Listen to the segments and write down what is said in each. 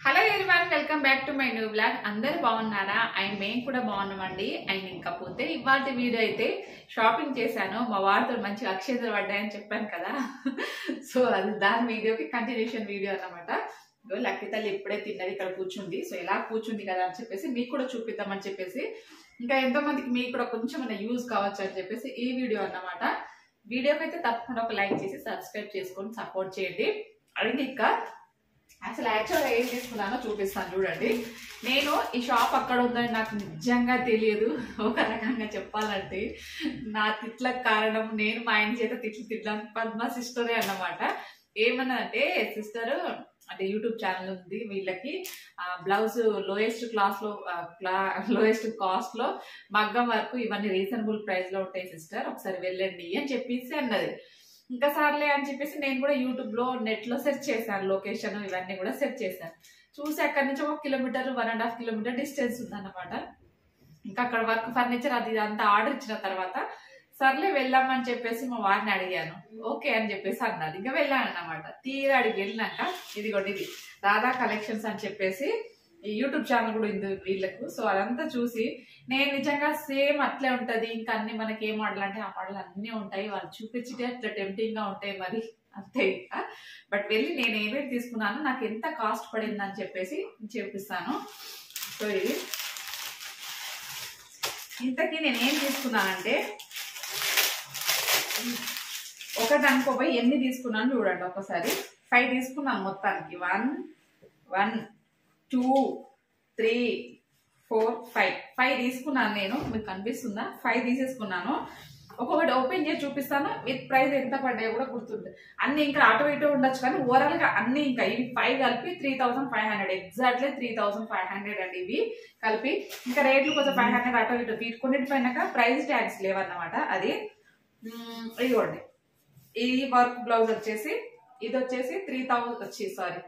Hello everyone, welcome back to my new blog. అందరు బాగున్నారా? And మేము కూడా బాగున్నామండి. అండ్ ఇంకపోతే ఇవాళ వీడియో అయితే షాపింగ్ చేశాను. మా వారితో మంచి అక్షంతలు పడ్డాయని చెప్పాను కదా. సో అది దాని వీడియోకి కంటిన్యూషన్ వీడియో అన్నమాట. లక్కీ తల్లి ఇప్పుడే తిన్నది, ఇక్కడ కూర్చుంది. సో ఎలా కూర్చుంది కదా అని చెప్పేసి మీకు కూడా చూపిద్దామని చెప్పేసి, ఇంకా ఎంతో మందికి మీకు కూడా కొంచెం యూజ్ కావచ్చు అని చెప్పేసి ఈ వీడియో అన్నమాట. వీడియోకి అయితే తప్పకుండా ఒక లైక్ చేసి సబ్స్క్రైబ్ చేసుకొని సపోర్ట్ చేయండి. అడిగి ఇంకా అసలు యాక్చువల్గా ఏం తీసుకున్నానో చూపిస్తాను చూడండి. నేను ఈ షాప్ అక్కడ ఉందని నాకు నిజంగా తెలియదు. ఒక రకంగా చెప్పాలంటే నా తిట్లకు కారణం నేను మా ఆయన చేత తిట్టడానికి పద్మ సిస్టరే అన్నమాట. ఏమన్నదంటే, సిస్టర్ అంటే యూట్యూబ్ ఛానల్ ఉంది వీళ్ళకి, బ్లౌజ్ లోయెస్ట్ కాస్ట్ లో మగ్గం వరకు ఇవన్నీ రీజనబుల్ ప్రైస్ లో ఉంటాయి సిస్టర్, ఒకసారి వెళ్ళండి అని చెప్పేసి అన్నది. ఇంకా సార్లే అని చెప్పేసి నేను కూడా యూట్యూబ్ లో నెట్ లో సెర్చ్ చేశాను, లొకేషన్ ఇవన్నీ కూడా సెర్చ్ చేశాను. చూసి అక్కడి నుంచి 1 కిలోమీటర్ 1.5 కిలోమీటర్ డిస్టెన్స్ ఉందన్నమాట. ఇంకా అక్కడ వర్క్ ఫర్నిచర్ అది అంతా ఆర్డర్ ఇచ్చిన తర్వాత సర్లే వెళ్దామని చెప్పేసి మా వారిని అడిగాను. ఓకే అని చెప్పేసి అన్నారు. ఇంకా వెళ్ళాను అన్నమాట. తీరా అడిగి వెళ్ళినాక ఇదిగోండి, ఇది రాధా కలెక్షన్స్ అని చెప్పేసి ఈ యూట్యూబ్ ఛానల్ కూడా ఉంది వీళ్ళకు. సో అదంతా చూసి నేను నిజంగా సేమ్ అట్లే ఉంటది, ఇంకా అన్ని మనకి ఏ మోడల్ అంటే ఆ మోడల్ అన్నీ ఉంటాయి, వాళ్ళు చూపించితే అట్లా టెంప్టింగ్ గా ఉంటాయి మరి అంతే. ఇంకా బట్ వెళ్ళి నేను ఏమేమి తీసుకున్నాను, నాకు ఎంత కాస్ట్ పడింది అని చెప్పేసి చూపిస్తాను. సో ఇది ఇంతకీ నేను ఏం తీసుకున్నానంటే, ఒకటి అనుకోపోయి ఎన్ని తీసుకున్నాను చూడండి ఒకసారి. 5 తీసుకున్నాను మొత్తానికి. 1 2 3 4 5 తీసుకున్నాను నేను. మీకు కనిపిస్తుందా? 5 తీసేసుకున్నాను. ఒక్కొక్కటి ఓపెన్ చేసి చూపిస్తాను, విత్ ప్రైస్ ఎంత పడ్డాయో కూడా గుర్తుంది. అన్ని ఇంకా అటు ఇటు ఉండొచ్చు కానీ ఓవరాల్ గా అన్ని ఇంకా ఇవి 5 కలిపి 3500, ఎగ్జాక్ట్లీ 3500 అండి ఇవి కలిపి. ఇంకా రేట్లు కొంచెం 500 అటు ఇటు వీటికొన్నిటిపైన ప్రైస్ ట్యాగ్స్ లేవన్నమాట. అది ఇదిగోండి, ఈ వర్క్ బ్లౌజ్ వచ్చేసి ఇది వచ్చేసి 3000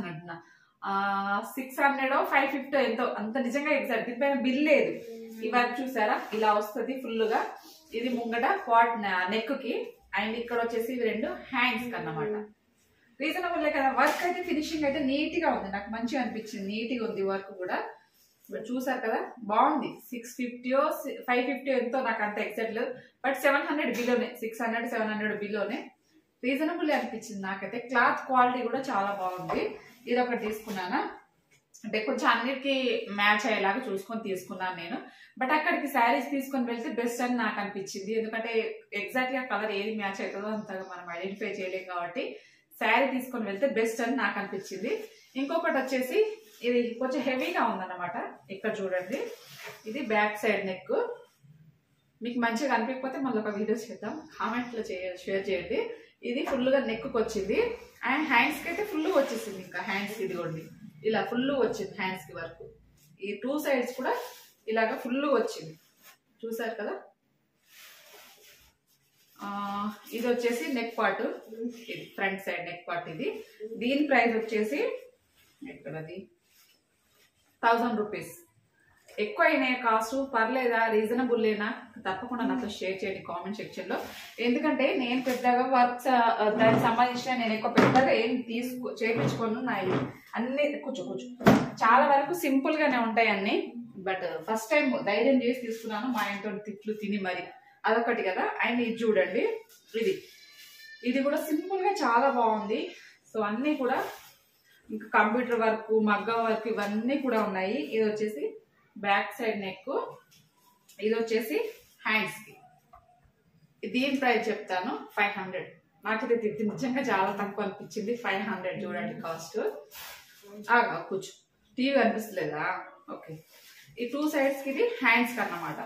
అంటున్నా, 600 550 ఎంతో అంత, నిజంగా ఎగ్జాక్ట్ దీనిపైన బిల్ లేదు. ఈ వర్క్ చూసారా ఇలా వస్తుంది ఫుల్ గా. ఇది ముంగట పాట్ నెక్ కి, అండ్ ఇక్కడ వచ్చేసి ఇవి 2 హ్యాండ్స్ కి అన్నమాట. రీజనబుల్ కదా. వర్క్ అయితే ఫినిషింగ్ అయితే నీట్ గా ఉంది, నాకు మంచిగా అనిపించింది, నీట్ గా ఉంది వర్క్ కూడా. చూసారు కదా, బాగుంది. 650 550 ఎంతో నాకు అంత ఎగ్జాక్ట్ లేదు, బట్ 700 బిలోనే, 600 700 బిలోనే రీజనబుల్ అనిపించింది నాకైతే. క్లాత్ క్వాలిటీ కూడా చాలా బాగుంది. ఇది ఒకటి తీసుకున్నానా, అంటే కొంచెం అన్నిటికీ మ్యాచ్ అయ్యేలాగా చూసుకొని తీసుకున్నాను నేను. బట్ అక్కడికి శారీస్ తీసుకొని వెళ్తే బెస్ట్ అని నాకు అనిపించింది, ఎందుకంటే ఎగ్జాక్ట్ గా కలర్ ఏది మ్యాచ్ అవుతుందో అంతగా మనం ఐడెంటిఫై చేయలేం కాబట్టి శారీ తీసుకొని వెళ్తే బెస్ట్ అని నాకు అనిపించింది. ఇంకొకటి వచ్చేసి ఇది కొంచెం హెవీగా ఉందన్నమాట. ఇక్కడ చూడండి, ఇది బ్యాక్ సైడ్ నెక్. మీకు మంచిగా అనిపించకపోతే మళ్ళీ ఒక వీడియో చేద్దాం, కామెంట్ లో షేర్ చేయండి. ఇది ఫుల్ గా నెక్ వచ్చింది, అండ్ హ్యాండ్స్ కి అయితే ఫుల్ వచ్చేసింది. ఇంకా హ్యాండ్స్ కి ఇదిగోండి ఇలా ఫుల్ వచ్చింది, హ్యాండ్స్ కి వరకు. ఈ 2 సైడ్స్ కూడా ఇలాగా ఫుల్ వచ్చింది, చూసారు కదా. ఇది వచ్చేసి నెక్ పార్ట్, ఇది ఫ్రంట్ సైడ్ నెక్ పార్ట్. ఇది దీని ప్రైస్ వచ్చేసి ఎక్కడది 1000 రూపీస్. ఎక్కువ అయినాయి కాస్ట్, పర్లేదా, రీజనబుల్ లేనా? తప్పకుండా నాతో షేర్ చేయండి కామెంట్ సెక్షన్ లో. ఎందుకంటే నేను పెద్దగా వర్క్స్ దానికి సంబంధించిన నేను ఎక్కువ పెద్దగా ఏం చేయించుకోను. నా అన్ని కూర్చో చాలా వరకు సింపుల్ గానే ఉంటాయి అన్ని. బట్ ఫస్ట్ టైం ధైర్యం చేసి తీసుకున్నాను, మా ఆయనతో తిట్లు తిని మరి, అదొకటి కదా. అండ్ ఇది చూడండి, ఇది కూడా సింపుల్ గా చాలా బాగుంది. సో అన్ని కూడా ఇంకా కంప్యూటర్ వర్క్, మగ్గం వర్క్ ఇవన్నీ కూడా ఉన్నాయి. ఇది వచ్చేసి బ్యాక్ సైడ్ నెక్, ఇది వచ్చేసి హ్యాండ్స్ కి. దీని ప్రైస్ చెప్తాను, 500. నాకైతే ఇది నిజంగా చాలా తక్కువ అనిపించింది. 500 చూడండి కాస్ట్. కూర్చో, టీవీ కనిపిస్తలేదా? ఓకే. ఈ 2 సైడ్స్ కి ఇది హ్యాండ్స్ కి అన్నమాట.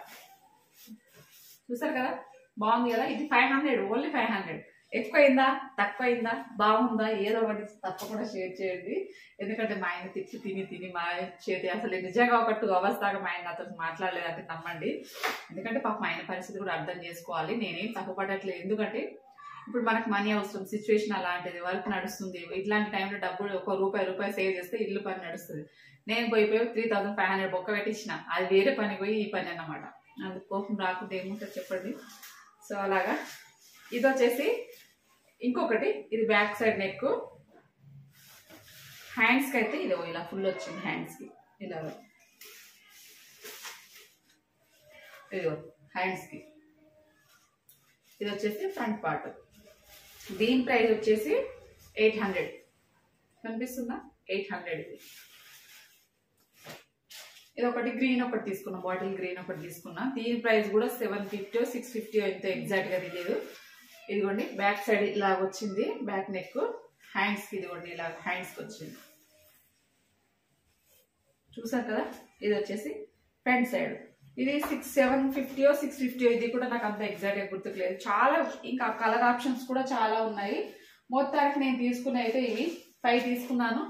చూసారు కదా, బాగుంది కదా. ఇది 500, ఓన్లీ 500. ఎక్కువైందా తక్కువైందా బాగుందా ఏదో ఒకటి తప్పకుండా షేర్ చేయండి. ఎందుకంటే మా ఆయన తిని మా చేతి అసలు నిజంగా ఒక 2 అవర్స్ దాకా మా ఆయన నాతో మాట్లాడలేదంటే నమ్మండి. ఎందుకంటే పాప మా ఆయన పరిస్థితి కూడా అర్థం చేసుకోవాలి. నేనేం తప్పుపడట్లేదు, ఎందుకంటే ఇప్పుడు మనకు మనీ అవసరం, సిచ్యువేషన్ అలాంటిది, వర్క్ నడుస్తుంది. ఇట్లాంటి టైంలో డబ్బులు ₹1 సేవ్ చేస్తే ఇల్లు పని నడుస్తుంది. నేను పోయి 3500 బొక్క పెట్టించిన, అది వేరే పని పోయి ఈ పని అన్నమాట. అందుకు కోపం రాకుండా ఏముంటుంది చెప్పండి. సో అలాగా. ఇది వచ్చేసి ఇంకొకటి, ఇది బ్యాక్ సైడ్ నెక్, హ్యాండ్స్కి అయితే ఇది ఇలా ఫుల్ వచ్చింది. హ్యాండ్స్కి ఇలా ఇదిగో హ్యాండ్స్కి. ఇది వచ్చేసి ఫ్రంట్ పార్ట్. దీని ప్రైస్ వచ్చేసి 800 కనిపిస్తుందా? 800. ఇది ఒకటి గ్రీన్ ఒకటి తీసుకున్నా, బాటిల్ గ్రీన్ ఒకటి తీసుకున్నా. దీని ప్రైస్ కూడా 750 650 ఎంతో ఎగ్జాక్ట్ గా తెలియదు. ఇదిగోండి బ్యాక్ సైడ్ ఇలా వచ్చింది, బ్యాక్ నెక్. హ్యాండ్స్ కి ఇదిగోండి ఇలా హ్యాండ్స్ కి వచ్చింది, చూసారు కదా. ఇది వచ్చేసి ఫ్రంట్ సైడ్. ఇది 750 650. ఇది కూడా నాకు అంత ఎగ్జాక్ట్ గా గుర్తుకులేదు. చాలా ఇంకా కలర్ ఆప్షన్స్ కూడా చాలా ఉన్నాయి. మొత్తానికి నేను తీసుకున్న అయితే ఇవి 5 తీసుకున్నాను.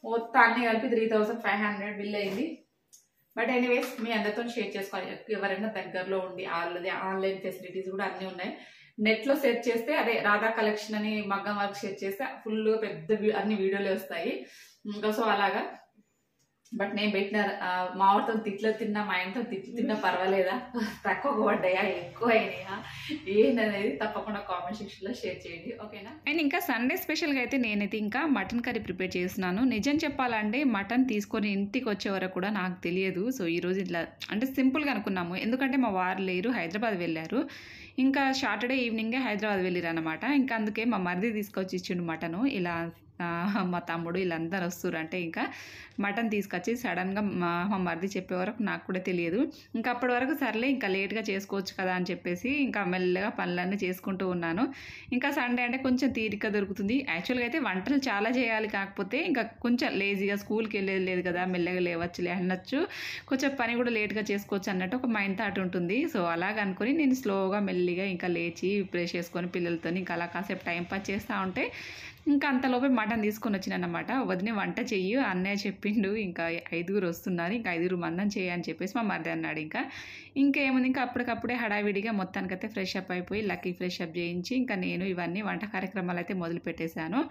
మొత్తాన్ని కలిపి 3500 బిల్ అయింది. బట్ ఎనీవేస్ మీ అందరితో షేర్ చేసుకోవాలి. ఎవరైనా దగ్గరలో ఉండి వాళ్ళది ఆన్లైన్ ఫెసిలిటీస్ కూడా అన్నీ ఉన్నాయి. నెట్లో సెర్చ్ చేస్తే అదే రాధా కలెక్షన్ అని మగ్గం వర్క్ సెర్చ్ చేస్తే ఫుల్ పెద్ద అన్ని వీడియోలే వస్తాయి. ఇంకా సో అలాగా. బట్ నేను పెట్టిన మా ఆవిడతో తిట్లు తిన్నా, మా ఆయనతో తిట్లు తిన్నా పర్వాలేదా, తక్కువ పడ్డాయా ఎక్కువ అయినాయా ఏంటనేది తప్పకుండా కామెంట్ సెక్షన్లో షేర్ చేయండి, ఓకేనా. అండ్ ఇంకా సండే స్పెషల్గా అయితే నేనైతే ఇంకా మటన్ కర్రీ ప్రిపేర్ చేస్తున్నాను. నిజం చెప్పాలంటే మటన్ తీసుకొని ఇంటికి వచ్చే వరకు కూడా నాకు తెలియదు. సో ఈరోజు ఇట్లా అంటే సింపుల్గా అనుకున్నాము, ఎందుకంటే మా వారు లేరు, హైదరాబాద్ వెళ్ళారు. ఇంకా సాటర్డే ఈవినింగే హైదరాబాద్ వెళ్ళారు అనమాట. ఇంకా అందుకే మా మరిది తీసుకొచ్చి ఇచ్చిండు మటను. ఇలా మా తమ్ముడు వీళ్ళందరూ వస్తారు అంటే ఇంకా మటన్ తీసుకొచ్చి సడన్గా మా మరిది చెప్పే వరకు నాకు కూడా తెలియదు. ఇంకా అప్పటి వరకు సర్లే ఇంకా లేట్గా చేసుకోవచ్చు కదా అని చెప్పేసి ఇంకా మెల్లగా పనులన్నీ చేసుకుంటూ ఉన్నాను. ఇంకా సండే అంటే కొంచెం తీరిక దొరుకుతుంది. యాక్చువల్గా అయితే వంటలు చాలా చేయాలి, కాకపోతే ఇంకా కొంచెం లేజీగా స్కూల్కి వెళ్ళేది లేదు కదా, మెల్లగా లేవచ్చులే అనొచ్చు, కొంచెం పని కూడా లేట్గా చేసుకోవచ్చు అన్నట్టు ఒక మైండ్ థాట్ ఉంటుంది. సో అలాగ అనుకుని నేను స్లోగా మెల్లిగా ఇంకా లేచి బ్రష్ చేసుకొని పిల్లలతో ఇంకా అలా కాసేపు టైం పాస్ చేస్తూ ఉంటే ఇంకా అంతలోపే మటన్ తీసుకొని వచ్చినానమాట. వదిన వంట చెయ్యి అన్నయ్య చెప్పిండు, ఇంకా 5 వస్తున్నారు, ఇంకా 5 మందం చేయని చెప్పేసి మా మరిది అన్నాడు. ఇంకేముంది ఇంకా అప్పటికప్పుడే హడావిడిగా మొత్తానికైతే ఫ్రెష్ అప్ అయిపోయి లక్కీ ఫ్రెష్ అప్ చేయించి ఇంకా నేను ఇవన్నీ వంట కార్యక్రమాలు అయితే మొదలు పెట్టేశాను.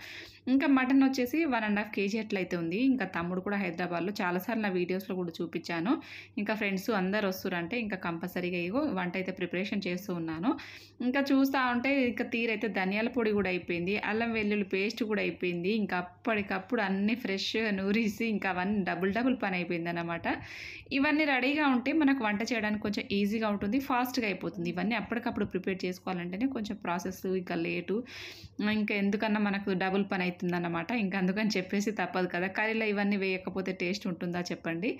ఇంకా మటన్ వచ్చేసి 1.5 kg అట్లయితే ఉంది. ఇంకా తమ్ముడు కూడా హైదరాబాద్లో చాలాసార్లు నా వీడియోస్లో కూడా చూపించాను. ఇంకా ఫ్రెండ్స్ అందరు వస్తారంటే ఇంకా కంపల్సరీగా ఇగో వంట అయితే ప్రిపరేషన్ చేస్తూ ఉన్నాను. ఇంకా చూస్తూ ఉంటే ఇంకా తీరైతే ధనియాల పొడి కూడా అయిపోయింది, అల్లం వెల్లుల్లి పేస్ట్ కూడా అయిపోయింది. ఇంకా అప్పటికప్పుడు అన్నీ ఫ్రెష్గా నూరిసి ఇంకా అవన్నీ డబుల్ పని అయిపోయింది అన్నమాట. ఇవన్నీ రెడీగా ఉంటే మనకు వంట చేయడానికి కొంచెం ఈజీగా ఉంటుంది, ఫాస్ట్గా అయిపోతుంది. ఇవన్నీ అప్పటికప్పుడు ప్రిపేర్ చేసుకోవాలంటేనే కొంచెం ప్రాసెస్ ఇంకా లేటు, ఇంకా ఎందుకన్నా మనకు డబుల్ పని అవుతుందన్నమాట. ఇంకా అందుకని చెప్పేసి తప్పదు కదా. కర్రీలో ఇవన్నీ వేయకపోతే టేస్ట్ ఉంటుందా చెప్పండి.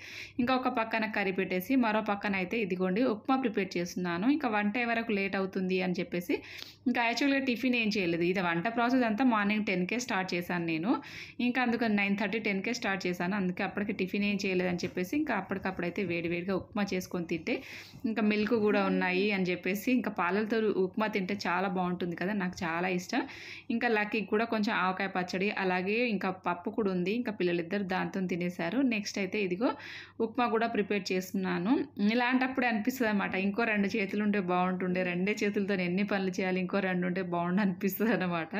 ఇంకా ఒక పక్కన కర్రీ పెట్టేసి మరో పక్కన అయితే ఇదిగోండి ఉప్మా ప్రిపేర్ చేస్తున్నాను. ఇంకా వంట వరకు లేట్ అవుతుంది అని చెప్పేసి ఇంకా యాక్చువల్గా టిఫిన్ ఏం చేయలేదు. ఇది వంట ప్రాసెస్ అంతా మార్నింగ్ 10కే స్టార్ట్ చేశాను నేను. ఇంకా అందుకని 9:30 10కే స్టార్ట్ చేశాను. అందుకే అప్పటికి టిఫిన్ ఏం చేయలేదని చెప్పేసి ఇంకా అప్పటికప్పుడైతే వేడివేడిగా ఉప్మా చేసుకొని తింటే ఇంకా మిల్క్ కూడా ఉన్నాయి అని చెప్పేసి ఇంకా పాలలతో ఉప్మా తింటే చాలా బాగుంటుంది కదా, నాకు చాలా ఇష్టం. ఇంకా లక్కీకి కూడా కొంచెం ఆవకాయ పచ్చడి అలాగే ఇంకా పప్పు కూడా ఉంది. ఇంకా పిల్లలిద్దరు దాంతో తినేశారు. నెక్స్ట్ అయితే ఇదిగో ఉప్మా కూడా ప్రిపేర్ చేస్తున్నాను. ఇలాంటప్పుడే అనిపిస్తుంది అనమాట, ఇంకో 2 చేతులు ఉంటే బాగుంటుండే, 2 చేతులతో ఎన్ని పనులు చేయాలి, ఇంకో 2 ఉంటే బాగుండు అనిపిస్తుంది అనమాట.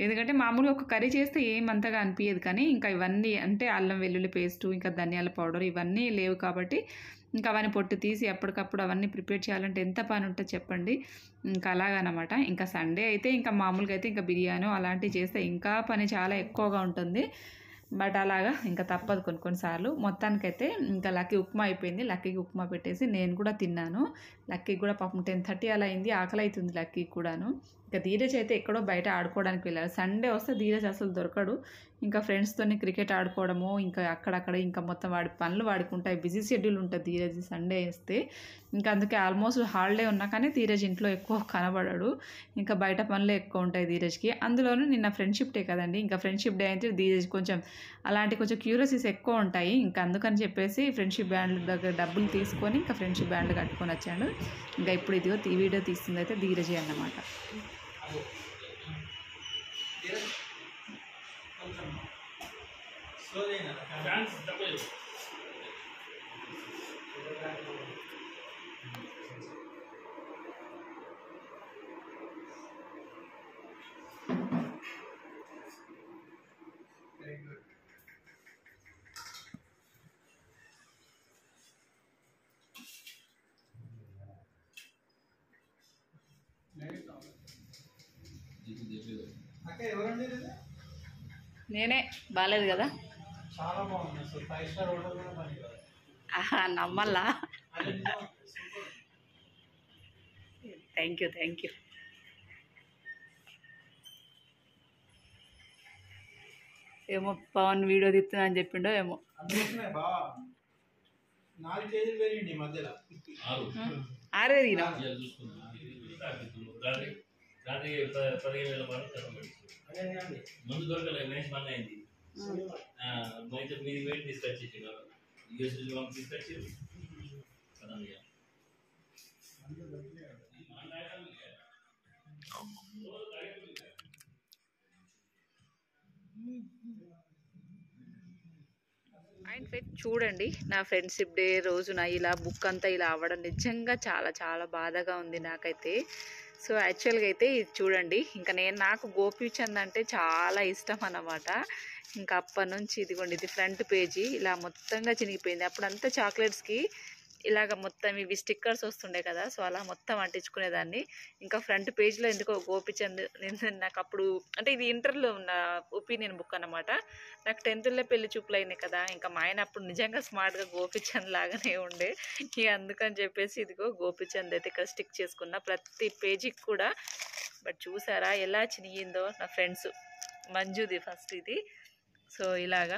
ఎందుకంటే మామూలుగా ఒక కర్రీ చేస్తే ఏమంతగా అనిపించదు, కానీ ఇంకా ఇవన్నీ అంటే అల్లం వెల్లుల్లి పేస్టు ఇంకా ధనియాల పౌడర్ ఇవన్నీ లేవు కాబట్టి ఇంకా అవన్నీ పొట్టు తీసి అప్పటికప్పుడు అవన్నీ ప్రిపేర్ చేయాలంటే ఎంత పని ఉంటుంది చెప్పండి. ఇంకా అలాగనమాట. ఇంకా సండే అయితే ఇంకా మామూలుగా అయితే ఇంకా బిర్యానీ అలాంటివి చేస్తే ఇంకా పని చాలా ఎక్కువగా ఉంటుంది. బట్ అలాగా ఇంకా తప్పదు కొన్నిసార్లు. మొత్తానికైతే ఇంకా లక్కీ ఉప్మా అయిపోయింది. లక్కీకి ఉప్మా పెట్టేసి నేను కూడా తిన్నాను. లక్కీకి కూడా పాపం 10:30 అలా అయింది, ఆకలి అవుతుంది లక్కీకి కూడాను. ఇంకా ధీరజ్ అయితే ఎక్కడో బయట ఆడుకోవడానికి వెళ్ళారు. సండే వస్తే ధీరజ్ అసలు దొరకడు. ఇంకా ఫ్రెండ్స్తో క్రికెట్ ఆడుకోవడము ఇంకా అక్కడక్కడ ఇంకా మొత్తం వాడి పనులు వాడుకుంటాయి, బిజీ షెడ్యూల్ ఉంటుంది ధీరజ్ సండే వేస్తే. ఇంకా అందుకే ఆల్మోస్ట్ హాలిడే ఉన్నా కానీ ధీరజ్ ఇంట్లో ఎక్కువ కనబడడు. ఇంకా బయట పనులే ఎక్కువ ఉంటాయి ధీరజ్కి. అందులోనూ నిన్న ఫ్రెండ్షిప్ డే కదండి. ఇంకా ఫ్రెండ్షిప్ డే అయితే ధీరజ్ కొంచెం అలాంటి కొంచెం క్యూరియాసిటీస్ ఎక్కువ ఉంటాయి. ఇంకా అందుకని చెప్పేసి ఫ్రెండ్షిప్ బ్యాండ్ దగ్గర డబ్బులు తీసుకొని ఇంకా ఫ్రెండ్షిప్ బ్యాండ్ కట్టుకొని వచ్చాడు. ఇంకా ఇప్పుడు ఇదిగో వీడియో తీస్తుంది అయితే ధీరజే అన్నమాట. నేనే బాగాలేదు కదా. చాలా బాగుంది అసలు 5 స్టార్ హోటల్ కూడా పనికిరాదు. నమ్మల్లా. అది నిజం, సూపర్. Thank you. ఏమో పవన్ వీడియో తీస్తున్నా అని చెప్పిండో ఏమో. అందుకోసమే బాగా 4 కేజీలు పెరిగింది ఈ మధ్యలో. 6 పెరిగినా ముందు దొరకలే మనిషి మన అయింది మీది వెయిట్ తీసుకొచ్చి తీసుకొచ్చి అండ్ ఫ్రెండ్స్ చూడండి, నా ఫ్రెండ్షిప్ డే రోజున ఇలా బుక్ అంతా ఇలా అవ్వడం నిజంగా చాలా చాలా బాధగా ఉంది నాకైతే. సో యాక్చువల్గా అయితే ఇది చూడండి, ఇంకా నాకు గోపీచంద్ అంటే చాలా ఇష్టం అన్నమాట. ఇంకా అప్పటి నుంచి ఇదిగోండి, ఇది ఫ్రంట్ పేజీ ఇలా మొత్తంగా చినిగిపోయింది. అప్పుడంతా చాక్లెట్స్కి ఇలాగ మొత్తం ఇవి స్టిక్కర్స్ వస్తుండే కదా, సో అలా మొత్తం అంటించుకునేదాన్ని. ఇంకా ఫ్రంట్ పేజ్లో ఎందుకో గోపీచంద్ నాకు అప్పుడు అంటే ఇది ఇంటర్లో ఉన్న ఒపీనియన్ బుక్ అన్నమాట. నాకు 10th పెళ్లి చూపులు అయినాయి కదా, ఇంకా మా ఆయన అప్పుడు నిజంగా స్మార్ట్గా గోపీచంద్ లాగానే ఉండే. ఇక అందుకని చెప్పేసి ఇదిగో గోపీచంద్ అయితే ఇక్కడ స్టిక్ చేసుకున్న ప్రతి పేజీకి కూడా. బట్ చూసారా ఎలా చినిగిందో. నా ఫ్రెండ్స్ మంజుది ఫస్ట్ ఇది. సో ఇలాగా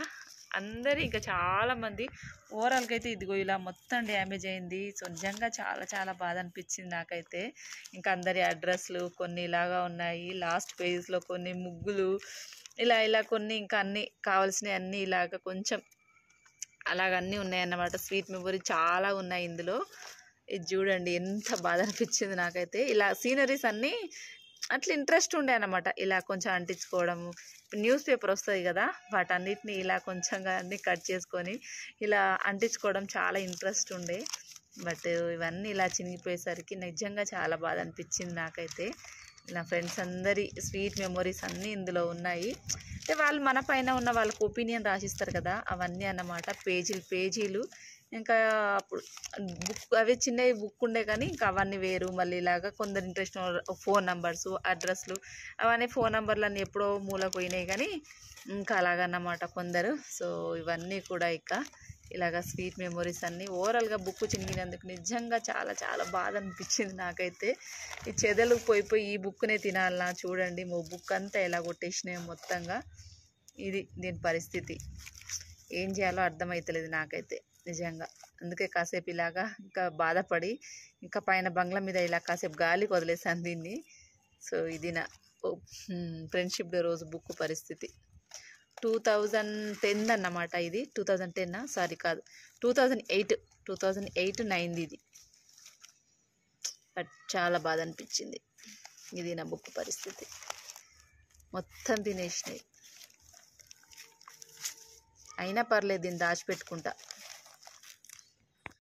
అందరు ఇంకా చాలామంది ఓవరాల్గా అయితే ఇదిగో ఇలా మొత్తం డ్యామేజ్ అయింది. సో నిజంగా చాలా చాలా బాధ అనిపించింది నాకైతే. ఇంకా అందరి అడ్రస్లు కొన్ని ఇలాగా ఉన్నాయి, లాస్ట్ పేజ్లో కొన్ని ముగ్గులు ఇలా కొన్ని ఇంకా అన్నీ కావాల్సినవి అన్నీ ఇలాగ కొంచెం అలాగన్నీ ఉన్నాయన్నమాట. స్వీట్ మెమొరీ చాలా ఉన్నాయి ఇందులో. ఇది చూడండి ఎంత బాధ అనిపించింది నాకైతే. ఇలా సీనరీస్ అన్నీ అట్లా ఇంట్రెస్ట్ ఉండే అన్నమాట, ఇలా కొంచెం అంటించుకోవడము. న్యూస్ పేపర్ వస్తుంది కదా, వాటన్నిటిని ఇలా కొంచెంగా అన్నీ కట్ చేసుకొని ఇలా అంటించుకోవడం చాలా ఇంట్రెస్ట్ ఉండే. బట్ ఇవన్నీ ఇలా చినిగిపోయేసరికి నిజంగా చాలా బాధ అనిపించింది నాకైతే. నా ఫ్రెండ్స్ అందరి స్వీట్ మెమొరీస్ అన్నీ ఇందులో ఉన్నాయి. అంటే వాళ్ళు మన పైన ఉన్న వాళ్ళకు ఒపీనియన్ రాసిస్తారు కదా, అవన్నీ అన్నమాట. పేజీలు ఇంకా అప్పుడు బుక్ అవి చిన్నవి బుక్ ఉండే కానీ ఇంకా అవన్నీ వేరు. మళ్ళీ ఇలాగా కొందరు ఇంట్రెస్ట్ ఫోన్ నెంబర్స్, అడ్రస్లు అవన్నీ ఫోన్ నెంబర్లు అన్నీ ఎప్పుడో మూలకు పోయినాయి కానీ ఇంకా అలాగన్నమాట కొందరు. సో ఇవన్నీ కూడా ఇక ఇలాగ స్వీట్ మెమొరీస్ అన్నీ. ఓవరాల్గా బుక్ చినిగినందుకు నిజంగా చాలా చాలా బాధ అనిపించింది నాకైతే. ఈ చెదలు పోయి ఈ బుక్నే తినాలన్నా చూడండి, బుక్ అంతా ఎలా కొట్టేసినాయి మొత్తంగా. ఇది దీని పరిస్థితి. ఏం చేయాలో అర్థమవుతలేదు నాకైతే నిజంగా. అందుకే కాసేపు ఇలాగా ఇంకా బాధపడి ఇంకా పైన బంగ్లా మీద ఇలా కాసేపు గాలికి వదిలేసాను దీన్ని. సో ఇది నా ఫ్రెండ్షిప్ డే రోజు బుక్ పరిస్థితి. 2010 అన్నమాట ఇది. 2010 సారీ కాదు 2008 ఇది. బట్ చాలా బాధ అనిపించింది. ఇది నా బుక్ పరిస్థితి. మొత్తం తినేసినాయి. అయినా పర్లేదు, దీన్ని దాచిపెట్టుకుంటా.